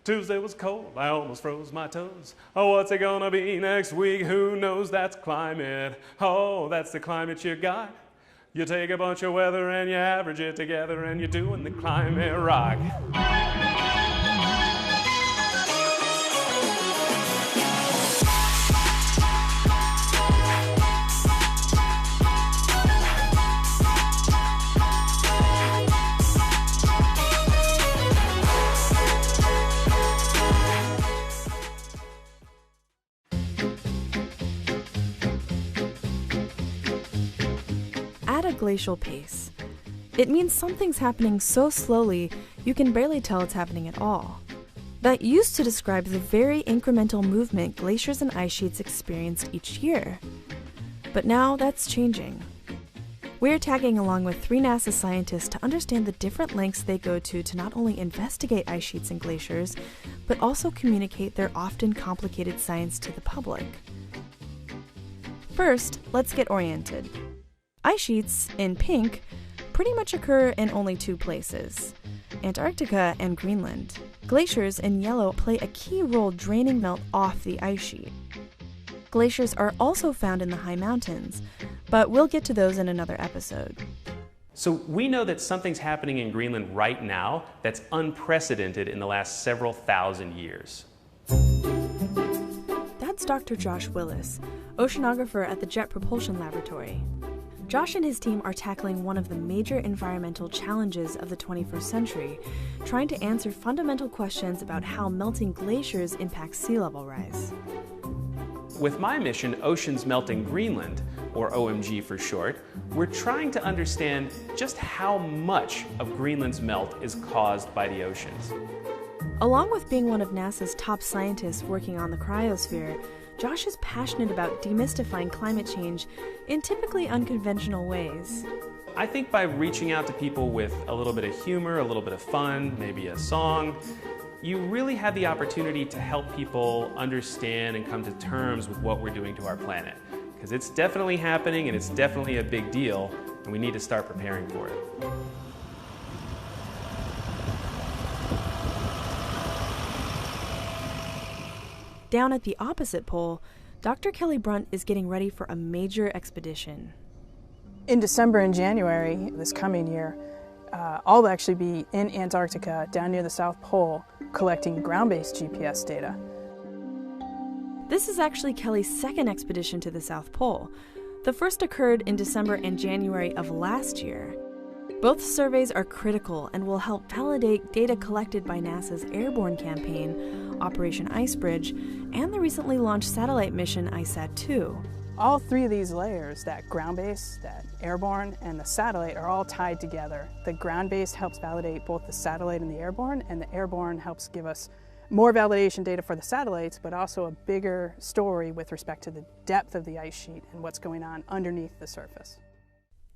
Tuesday was cold, I almost froze my toes. Oh, what's it gonna be next week? Who knows? That's climate. Oh, that's the climate you got. You take a bunch of weather and you average it together and you're doing the climate rock. At a glacial pace, it means something's happening so slowly you can barely tell it's happening at all. That used to describe the very incremental movement glaciers and ice sheets experienced each year. But now that's changing. We're tagging along with 3 NASA scientists to understand the different lengths they go to not only investigate ice sheets and glaciers, but also communicate their often complicated science to the public. First, let's get oriented. Ice sheets, in pink, pretty much occur in only 2 places, Antarctica and Greenland. Glaciers, in yellow, play a key role draining melt off the ice sheet. Glaciers are also found in the high mountains, but we'll get to those in another episode. So we know that something's happening in Greenland right now that's unprecedented in the last several thousand years. That's Dr. Josh Willis, oceanographer at the Jet Propulsion Laboratory. Josh and his team are tackling one of the major environmental challenges of the 21st century, trying to answer fundamental questions about how melting glaciers impact sea level rise. With my mission, Oceans Melting Greenland, or OMG for short, we're trying to understand just how much of Greenland's melt is caused by the oceans. Along with being one of NASA's top scientists working on the cryosphere, Josh is passionate about demystifying climate change in typically unconventional ways. I think by reaching out to people with a little bit of humor, a little bit of fun, maybe a song, you really have the opportunity to help people understand and come to terms with what we're doing to our planet. Because it's definitely happening and it's definitely a big deal, and we need to start preparing for it. Down at the opposite pole, Dr. Kelly Brunt is getting ready for a major expedition. In December and January this coming year, I'll actually be in Antarctica, down near the South Pole, collecting ground-based GPS data. This is actually Kelly's second expedition to the South Pole. The first occurred in December and January of last year. Both surveys are critical and will help validate data collected by NASA's airborne campaign, Operation Icebridge, and the recently launched satellite mission ISAT-2. All 3 of these layers, that ground-based, that airborne, and the satellite, are all tied together. The ground-based helps validate both the satellite and the the airborne helps give us more validation data for the satellites, but also a bigger story with respect to the depth of the ice sheet and what's going on underneath the surface.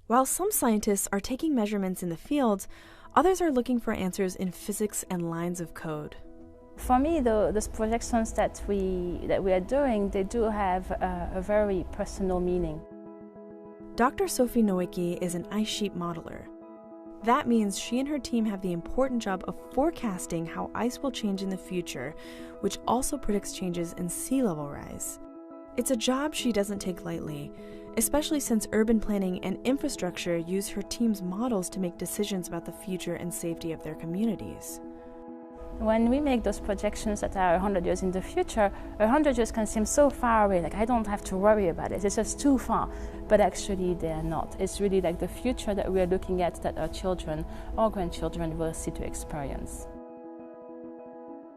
While some scientists are taking measurements in the field, others are looking for answers in physics and lines of code. For me, those projections that we are doing, they do have a very personal meaning. Dr. Sophie Nowicki is an ice sheet modeler. That means she and her team have the important job of forecasting how ice will change in the future, which also predicts changes in sea level rise. It's a job she doesn't take lightly, especially since urban planning and infrastructure use her team's models to make decisions about the future and safety of their communities. When we make those projections that are 100 years in the future, 100 years can seem so far away, like I don't have to worry about it, it's just too far. But actually they are not. It's really like the future that we are looking at that our children or grandchildren will see to experience.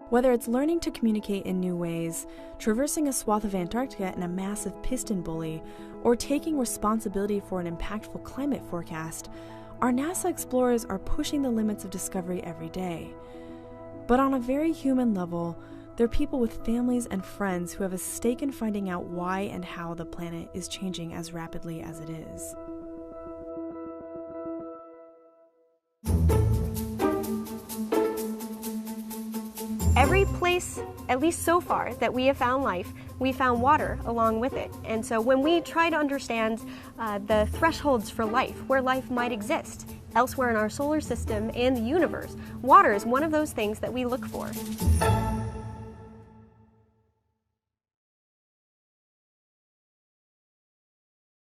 Whether it's learning to communicate in new ways, traversing a swath of Antarctica in a massive piston bully, or taking responsibility for an impactful climate forecast, our NASA explorers are pushing the limits of discovery every day. But on a very human level, they're people with families and friends who have a stake in finding out why and how the planet is changing as rapidly as it is. Every place, at least so far, that we have found life, we found water along with it. And so when we try to understand the thresholds for life, where life might exist, Elsewhere in our solar system and the universe, water is one of those things that we look for.